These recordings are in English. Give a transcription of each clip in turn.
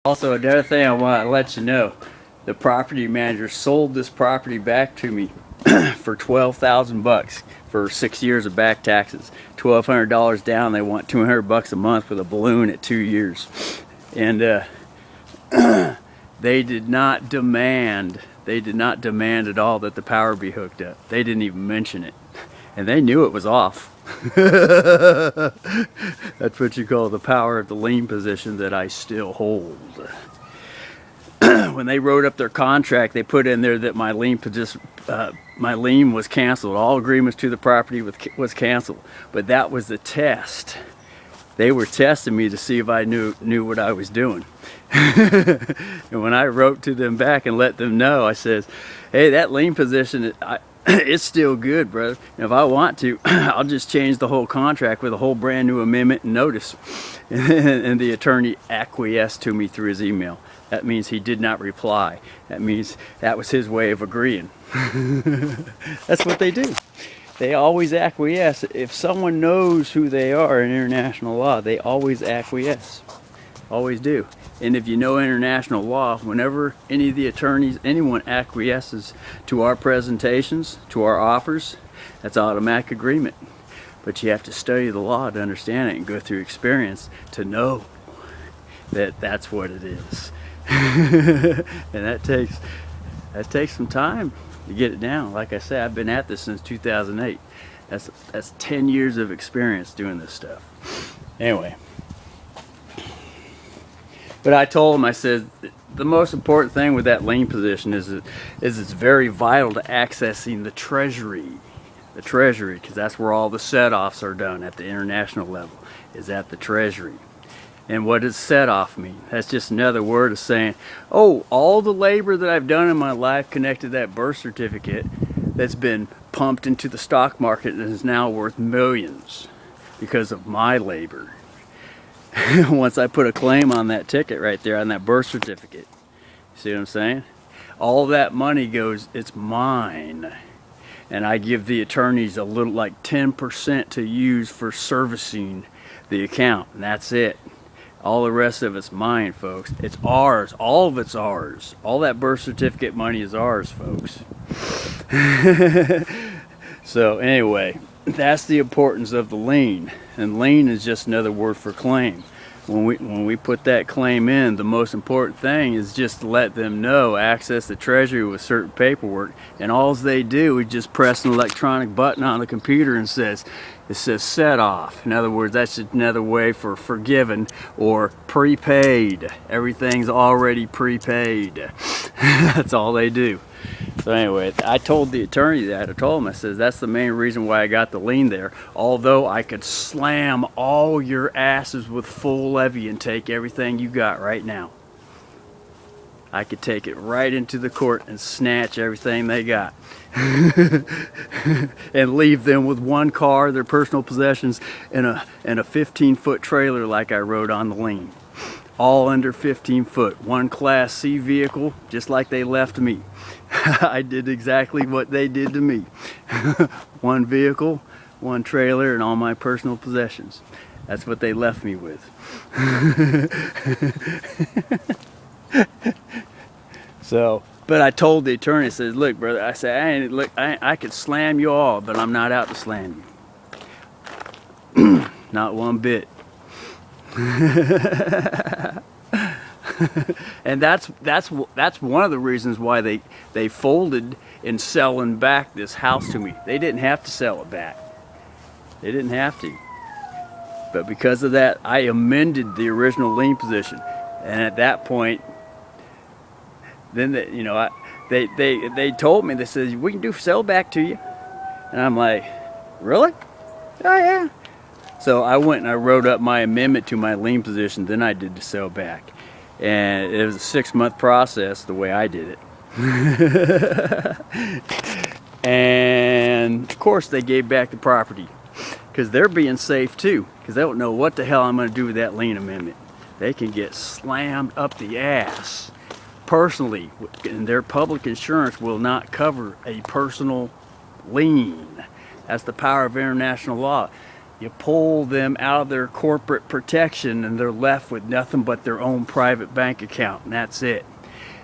Also, another thing I want to let you know, the property manager sold this property back to me for 12,000 bucks for 6 years of back taxes. $1,200 down. They want 200 bucks a month with a balloon at 2 years, and they did not demand. They did not demand at all that the power be hooked up. They didn't even mention it, and they knew it was off. That's what you call the power of the lien position that I still hold. When they wrote up their contract, they put in there that my lien was canceled. All agreements to the property was canceled. But that was the test. They were testing me to see if I knew what I was doing. And when I wrote to them back and let them know, I says, hey, that lien position, it's still good, brother. And if I want to, I'll just change the whole contract with a whole brand new amendment and notice. And the attorney acquiesced to me through his email. That means he did not reply. That means that was his way of agreeing. That's what they do. They always acquiesce. If someone knows who they are in international law, they always acquiesce. Always do. And if you know international law, whenever any of the attorneys, anyone acquiesces to our presentations, to our offers, that's automatic agreement. But you have to study the law to understand it and go through experience to know that that's what it is. And that takes some time to get it down. Like I said, I've been at this since 2008. That's 10 years of experience doing this stuff. Anyway. But I told him, I said, the most important thing with that lien position is it's very vital to accessing the Treasury. The Treasury, because that's where all the set-offs are done at the international level, is at the Treasury. And what does set-off mean? That's just another word of saying, oh, all the labor that I've done in my life connected to that birth certificate that's been pumped into the stock market and is now worth millions because of my labor. Once I put a claim on that ticket right there, on that birth certificate, see what I'm saying? All that money goes, it's mine. And I give the attorneys a little, like 10% to use for servicing the account, and that's it. All the rest of it's mine, folks. It's ours. All of it's ours. All that birth certificate money is ours, folks. So anyway, that's the importance of the lien. And lien is just another word for claim. When we put that claim in, the most important thing is just to let them know, access the Treasury with certain paperwork, and all they do is just press an electronic button on the computer and it says set off. In other words, that's just another way for forgiven or prepaid. Everything's already prepaid. That's all they do. So anyway, I told the attorney that. I told him, I said, that's the main reason why I got the lien there. Although I could slam all your asses with full levy and take everything you got right now. I could take it right into the court and snatch everything they got. And leave them with one car, their personal possessions, and a 15-foot trailer like I wrote on the lien. All under 15 foot. One Class C vehicle, just like they left me. I did exactly what they did to me. One vehicle, one trailer, and all my personal possessions. That's what they left me with. So, but I told the attorney, I said, look, brother, I said, I could slam you all, but I'm not out to slam you. Not one bit. And that's one of the reasons why they folded in selling back this house to me. They didn't have to sell it back. They didn't have to. But because of that, I amended the original lien position. And at that point, then they told me, they said, we can sell back to you. And I'm like, really? Oh yeah. So I went and I wrote up my amendment to my lien position, then I did the sell back. And it was a 6-month process the way I did it. And of course they gave back the property because they're being safe too, because they don't know what the hell I'm going to do with that lien amendment. They can get slammed up the ass personally, and their public insurance will not cover a personal lien. That's the power of international law. You pull them out of their corporate protection and they're left with nothing but their own private bank account, and that's it.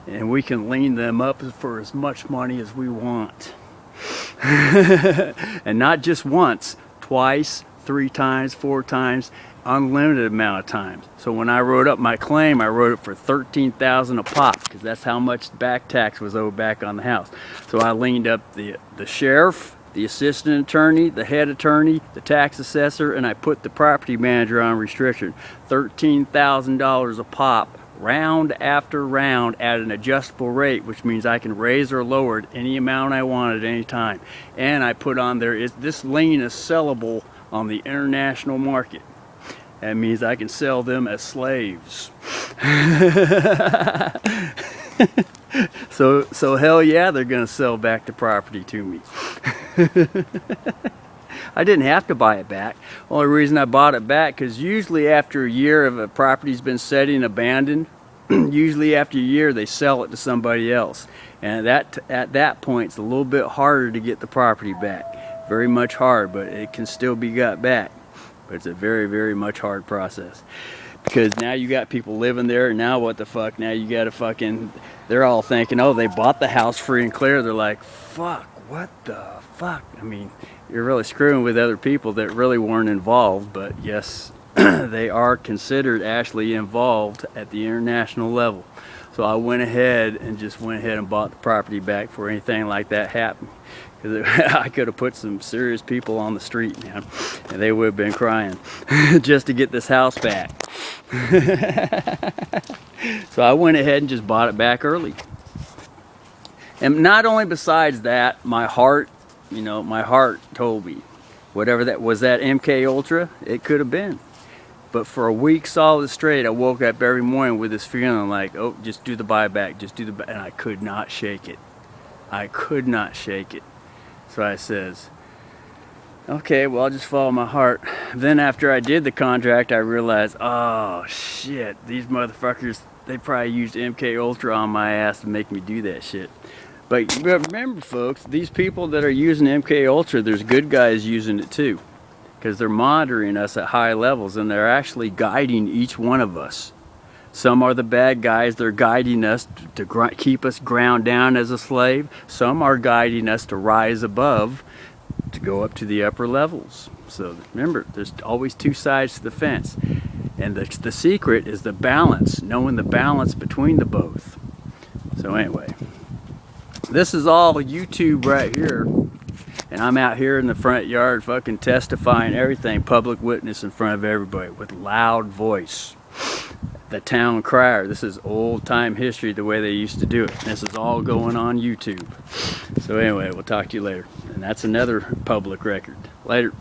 And we can lean them up for as much money as we want. And not just once, twice, 3 times, 4 times, unlimited amount of times. So when I wrote up my claim, I wrote it for $13,000 a pop, because that's how much back tax was owed back on the house. So I leaned up the sheriff, the assistant attorney, the head attorney, the tax assessor, and I put the property manager on restriction. $13,000 a pop, round after round, at an adjustable rate, which means I can raise or lower it any amount I want at any time. And I put on there, this lien is sellable on the international market. That means I can sell them as slaves. So hell yeah, they're gonna sell back the property to me. I didn't have to buy it back. Only reason I bought it back, because usually after a year if a property's been sitting abandoned, usually after a year they sell it to somebody else. And at that point it's a little bit harder to get the property back. Very much hard, but it can still be got back. But it's a very, very much hard process. Because now you got people living there, and now what the fuck? Now you gotta fucking, they're all thinking, oh, they bought the house free and clear. They're like, fuck, what the fuck? I mean, you're really screwing with other people that really weren't involved, but yes, they are considered actually involved at the international level. So I went ahead and bought the property back before anything like that happened. Because I could have put some serious people on the street, man, and they would have been crying just to get this house back. So I went ahead and just bought it back early. And not only besides that, my heart, my heart told me, whatever that was, that MK Ultra, it could have been. But for a week solid straight, I woke up every morning with this feeling like, oh, just do the buyback, just do the buy, and I could not shake it. I could not shake it. So I says, okay, well, I'll just follow my heart. Then after I did the contract, I realized, oh shit, these motherfuckers, they probably used MK Ultra on my ass to make me do that shit. But remember, folks, these people that are using MK Ultra, there's good guys using it too, because they're monitoring us at high levels and they're actually guiding each one of us. Some are the bad guys, they're guiding us to keep us ground down as a slave. Some are guiding us to rise above, to go up to the upper levels. So remember, there's always 2 sides to the fence. And the secret is the balance, knowing the balance between the both. So anyway, this is all YouTube right here. And I'm out here in the front yard fucking testifying everything, public witness in front of everybody with loud voice. The town crier. This is old time history, the way they used to do it. This is all going on YouTube. So anyway, we'll talk to you later. And that's another public record. Later.